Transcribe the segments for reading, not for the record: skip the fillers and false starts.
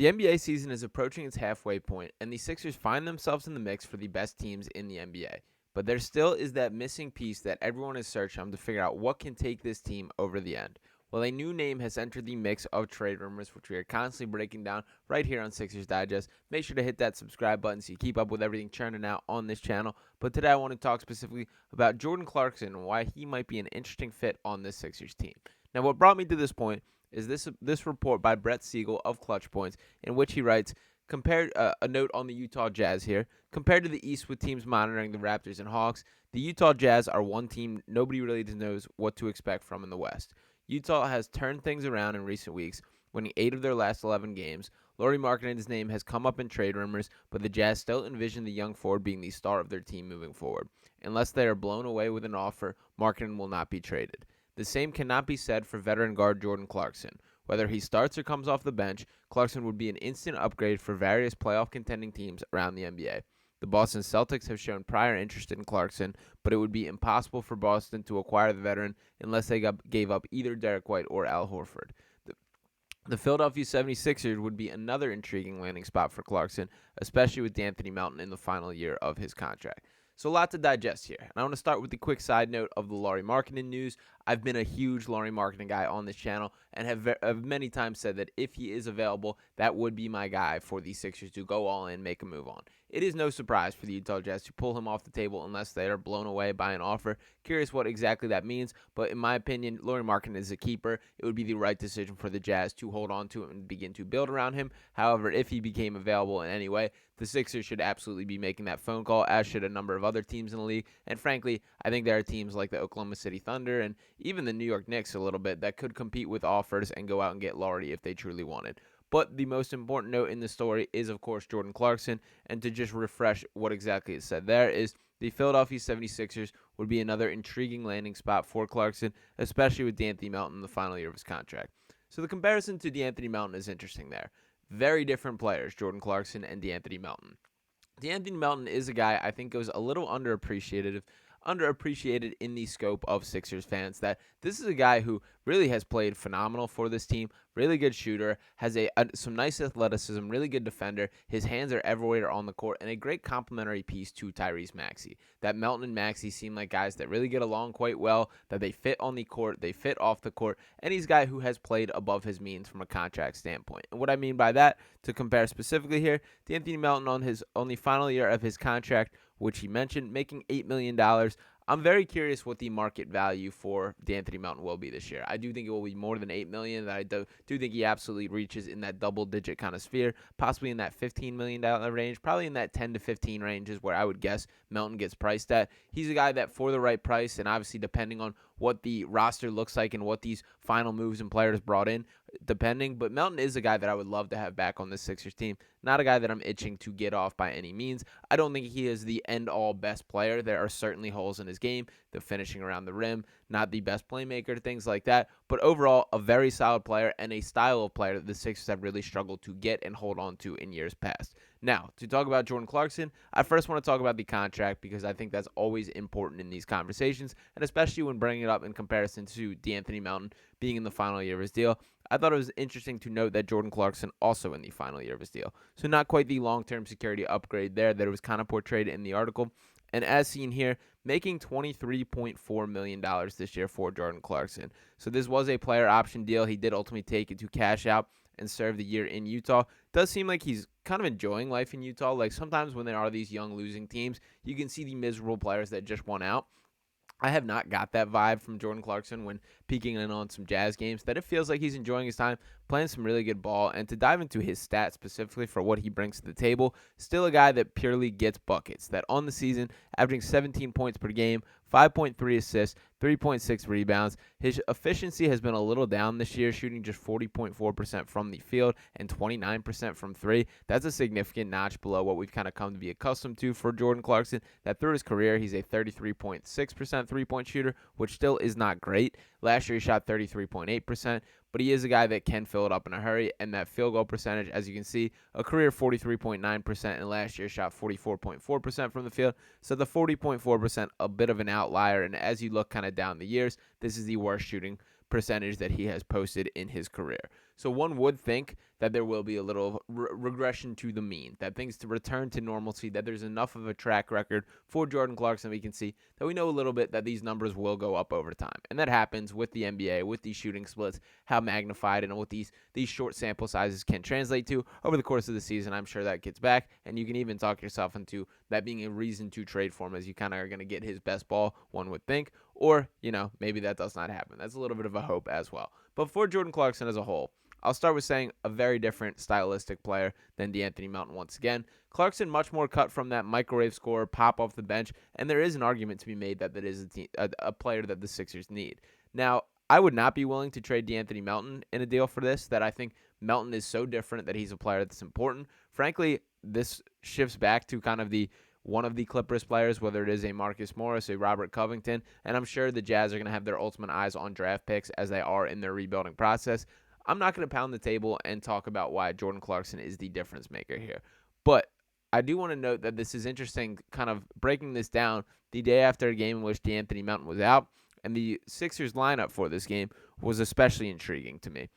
The NBA season is approaching its halfway point, and the Sixers find themselves in the mix for the best teams in the NBA. But there still is that missing piece that everyone is searching on to figure out what can take this team over the end. Well, a new name has entered the mix of trade rumors, which we are constantly breaking down right here on Sixers Digest. Make sure to hit that subscribe button so you keep up with everything churning out on this channel. But today I want to talk specifically about Jordan Clarkson and why he might be an interesting fit on this Sixers team. Now, what brought me to this point is this report by Brett Siegel of Clutch Points, in which he writes, compared a note on the Utah Jazz here. Compared to the East with teams monitoring the Raptors and Hawks, the Utah Jazz are one team nobody really knows what to expect from in the West. Utah has turned things around in recent weeks, winning 8 of their last 11 games. Lauri Markkanen's name has come up in trade rumors, but the Jazz still envision the young forward being the star of their team moving forward. Unless they are blown away with an offer, Markkanen will not be traded. The same cannot be said for veteran guard Jordan Clarkson. Whether he starts or comes off the bench, Clarkson would be an instant upgrade for various playoff contending teams around the NBA. The Boston Celtics have shown prior interest in Clarkson, but it would be impossible for Boston to acquire the veteran unless they gave up either Derek White or Al Horford. The Philadelphia 76ers would be another intriguing landing spot for Clarkson, especially with D'Anthony Melton in the final year of his contract. So a lot to digest here. And I want to start with the quick side note of the Lauri Markkanen news. I've been a huge Lauri Markkanen guy on this channel and have many times said that if he is available, that would be my guy for the Sixers to go all in, make a move on. It is no surprise for the Utah Jazz to pull him off the table unless they are blown away by an offer. Curious what exactly that means, but in my opinion, Lauri Markkanen is a keeper. It would be the right decision for the Jazz to hold on to him and begin to build around him. However, if he became available in any way, the Sixers should absolutely be making that phone call, as should a number of other teams in the league. And frankly, I think there are teams like the Oklahoma City Thunder and even the New York Knicks a little bit that could compete with offers and go out and get Lauri if they truly wanted. But the most important note in the story is, of course, Jordan Clarkson. And to just refresh what exactly is said there is the Philadelphia 76ers would be another intriguing landing spot for Clarkson, especially with D'Anthony Melton in the final year of his contract. So the comparison to D'Anthony Melton is interesting there. Very different players, Jordan Clarkson and D'Anthony Melton. D'Anthony Melton is a guy I think goes a little underappreciated in the scope of Sixers fans. That this is a guy who really has played phenomenal for this team. Really good shooter, has some nice athleticism, really good defender. His hands are everywhere on the court, and a great complementary piece to Tyrese Maxey. That Melton and Maxey seem like guys that really get along quite well, that they fit on the court, they fit off the court, and he's a guy who has played above his means from a contract standpoint. And what I mean by that, to compare specifically here, D'Anthony Melton on the final year of his contract, which he mentioned, making $8 million. I'm very curious what the market value for D'Anthony Melton will be this year. I do think it will be more than $8 million. I do think he absolutely reaches in that double-digit kind of sphere, possibly in that $15 million range, probably in that 10 to 15 range is where I would guess Melton gets priced at. He's a guy that for the right price, and obviously depending on what the roster looks like and what these final moves and players brought in, but Melton is a guy that I would love to have back on this Sixers team. Not a guy that I'm itching to get off by any means. I don't think he is the end-all best player. There are certainly holes in his game, the finishing around the rim, not the best playmaker, things like that. But overall, a very solid player and a style of player that the Sixers have really struggled to get and hold on to in years past. Now, to talk about Jordan Clarkson, I first want to talk about the contract because I think that's always important in these conversations, and especially when bringing it up in comparison to D'Anthony Melton being in the final year of his deal. I thought it was interesting to note that Jordan Clarkson also in the final year of his deal. So not quite the long-term security upgrade there that it was kind of portrayed in the article. And as seen here, making $23.4 million this year for Jordan Clarkson. So this was a player option deal. He did ultimately take it to cash out and serve the year in Utah. Does seem like he's kind of enjoying life in Utah. Like sometimes when there are these young losing teams, you can see the miserable players that just won out. I have not got that vibe from Jordan Clarkson when peeking in on some Jazz games, that it feels like he's enjoying his time, playing some really good ball. And to dive into his stats specifically for what he brings to the table, still a guy that purely gets buckets. That on the season, averaging 17 points per game, 5.3 assists, 3.6 rebounds. His efficiency has been a little down this year, shooting just 40.4% from the field and 29% from three. That's a significant notch below what we've kind of come to be accustomed to for Jordan Clarkson. That through his career, he's a 33.6% three-point shooter, which still is not great. Last year, he shot 33.8%. But he is a guy that can fill it up in a hurry, and that field goal percentage, as you can see, a career 43.9%, and last year shot 44.4% from the field. So the 40.4%, a bit of an outlier, and as you look kind of down the years, this is the worst shooting percentage that he has posted in his career. So one would think that there will be a little regression to the mean, that things to return to normalcy, that there's enough of a track record for Jordan Clarkson we can see that we know a little bit that these numbers will go up over time. And that happens with the NBA, with these shooting splits, how magnified and what these short sample sizes can translate to over the course of the season. I'm sure that gets back, and you can even talk yourself into that being a reason to trade for him, as you kind of are going to get his best ball, one would think. Or, maybe that does not happen. That's a little bit of a hope as well. But for Jordan Clarkson as a whole, I'll start with saying a very different stylistic player than DeAnthony Melton once again. Clarkson much more cut from that microwave scorer, pop off the bench, and there is an argument to be made that is a player that the Sixers need. Now, I would not be willing to trade DeAnthony Melton in a deal for this, that I think Melton is so different that he's a player that's important. Frankly, this shifts back to kind of one of the Clippers players, whether it is a Marcus Morris, a Robert Covington, and I'm sure the Jazz are going to have their ultimate eyes on draft picks as they are in their rebuilding process. I'm not going to pound the table and talk about why Jordan Clarkson is the difference maker here. But I do want to note that this is interesting, kind of breaking this down the day after a game in which DeAnthony Melton was out, and the Sixers lineup for this game was especially intriguing to me.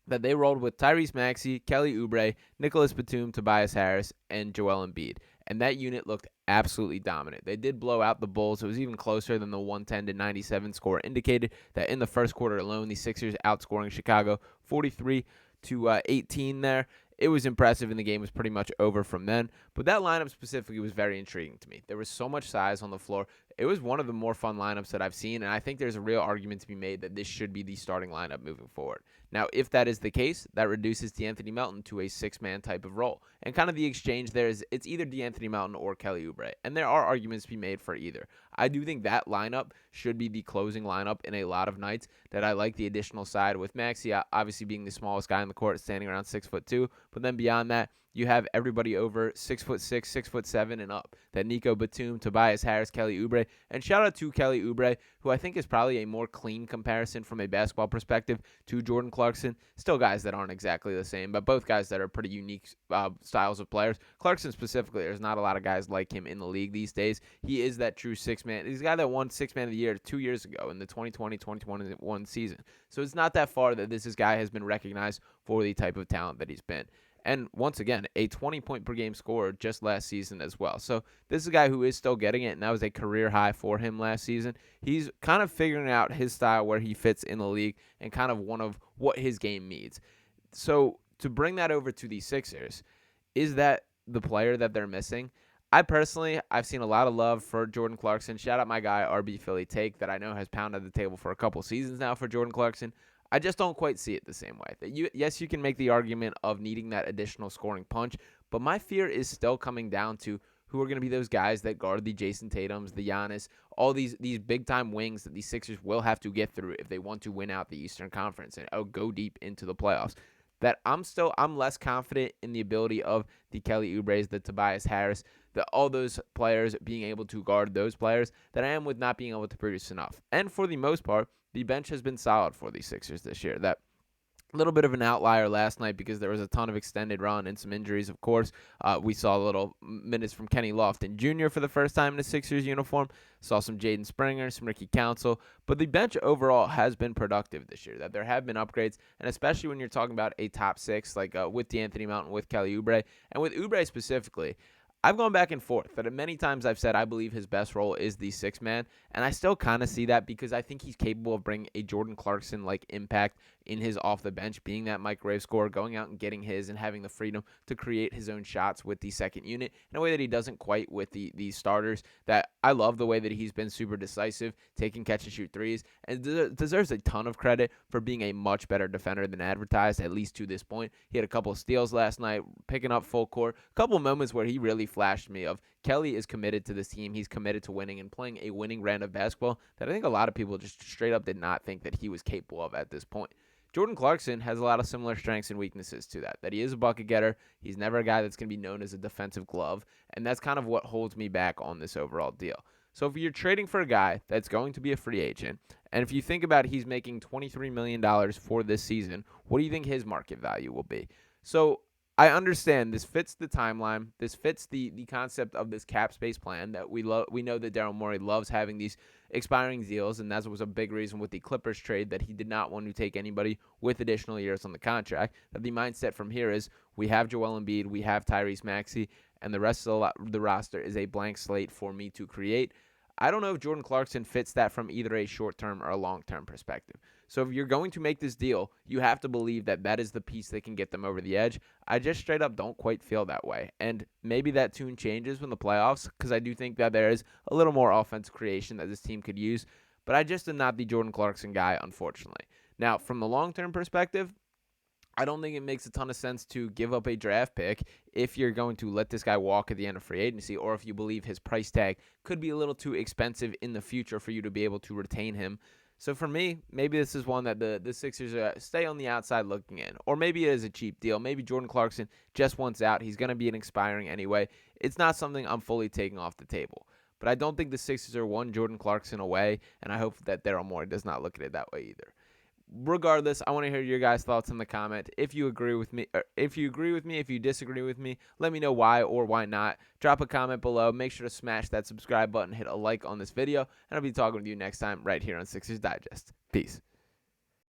That they rolled with Tyrese Maxey, Kelly Oubre, Nicholas Batum, Tobias Harris, and Joel Embiid. And that unit looked absolutely dominant. They did blow out the Bulls. It was even closer than the 110-97 score indicated, that in the first quarter alone, the Sixers outscoring Chicago 43-18 there. It was impressive, and the game was pretty much over from then. But that lineup specifically was very intriguing to me. There was so much size on the floor. It was one of the more fun lineups that I've seen, and I think there's a real argument to be made that this should be the starting lineup moving forward. Now, if that is the case, that reduces DeAnthony Melton to a six-man type of role. And kind of the exchange there is it's either DeAnthony Melton or Kelly Oubre, and there are arguments to be made for either. I do think that lineup should be the closing lineup in a lot of nights, that I like the additional side with Maxey obviously being the smallest guy in the court, standing around 6'2", but then beyond that, you have everybody over 6'6", 6'7", and up. That Nico Batum, Tobias Harris, Kelly Oubre, and shout out to Kelly Oubre, who I think is probably a more clean comparison from a basketball perspective to Jordan Clarkson. Still guys that aren't exactly the same, but both guys that are pretty unique styles of players. Clarkson specifically, there's not a lot of guys like him in the league these days. He is that true six-man. He's a guy that won Six-Man of the Year 2 years ago in the 2020-2021 season. So it's not that far that this guy has been recognized for the type of talent that he's been. And once again, a 20-point-per-game scorer just last season as well. So this is a guy who is still getting it, and that was a career high for him last season. He's kind of figuring out his style, where he fits in the league, and kind of one of what his game needs. So to bring that over to the Sixers, is that the player that they're missing? I've seen a lot of love for Jordan Clarkson. Shout out my guy, RB Philly Take, that I know has pounded the table for a couple seasons now for Jordan Clarkson. I just don't quite see it the same way. Yes, you can make the argument of needing that additional scoring punch, but my fear is still coming down to who are going to be those guys that guard the Jason Tatums, the Giannis, all these big-time wings that the Sixers will have to get through if they want to win out the Eastern Conference and go deep into the playoffs. That I'm less confident in the ability of the Kelly Oubres, the Tobias Harris, all those players being able to guard those players, that I am with not being able to produce enough. And for the most part, the bench has been solid for the Sixers this year. That little bit of an outlier last night because there was a ton of extended run and some injuries, of course. We saw little minutes from Kenny Lofton Jr. for the first time in a Sixers uniform. Saw some Jaden Springer, some Ricky Council. But the bench overall has been productive this year. That there have been upgrades, and especially when you're talking about a top six, like with DeAnthony Melton, with Kelly Oubre, and with Oubre specifically, I've gone back and forth, but many times I've said I believe his best role is the sixth man, and I still kind of see that because I think he's capable of bringing a Jordan Clarkson-like impact in his off the bench, being that microwave scorer, going out and getting his and having the freedom to create his own shots with the second unit in a way that he doesn't quite with the starters. That I love the way that he's been super decisive, taking catch-and-shoot threes, and deserves a ton of credit for being a much better defender than advertised, at least to this point. He had a couple of steals last night, picking up full court, a couple of moments where he really flashed me of Kelly is committed to this team. He's committed to winning and playing a winning brand of basketball that I think a lot of people just straight up did not think that he was capable of at this point. Jordan Clarkson has a lot of similar strengths and weaknesses to that he is a bucket getter. He's never a guy that's going to be known as a defensive glove, and that's kind of what holds me back on this overall deal. So if you're trading for a guy that's going to be a free agent, and if you think about he's making $23 million for this season, what do you think his market value will be? So I understand this fits the timeline. This fits the concept of this cap space plan that we love. We know that Daryl Morey loves having these expiring deals, and that was a big reason with the Clippers trade that he did not want to take anybody with additional years on the contract. That the mindset from here is we have Joel Embiid, we have Tyrese Maxey, and the rest of the roster is a blank slate for me to create. I don't know if Jordan Clarkson fits that from either a short-term or a long-term perspective. So if you're going to make this deal, you have to believe that that is the piece that can get them over the edge. I just straight up don't quite feel that way. And maybe that tune changes when the playoffs, because I do think that there is a little more offense creation that this team could use. But I just am not the Jordan Clarkson guy, unfortunately. Now, from the long-term perspective, I don't think it makes a ton of sense to give up a draft pick if you're going to let this guy walk at the end of free agency, or if you believe his price tag could be a little too expensive in the future for you to be able to retain him. So for me, maybe this is one that the Sixers stay on the outside looking in. Or maybe it is a cheap deal. Maybe Jordan Clarkson just wants out. He's going to be an expiring anyway. It's not something I'm fully taking off the table. But I don't think the Sixers are one Jordan Clarkson away, and I hope that Daryl Morey does not look at it that way either. Regardless, I want to hear your guys' thoughts in the comment. If you agree with me, if you disagree with me, let me know why or why not. Drop a comment below. Make sure to smash that subscribe button, hit a like on this video, and I'll be talking with you next time right here on Sixers Digest. Peace.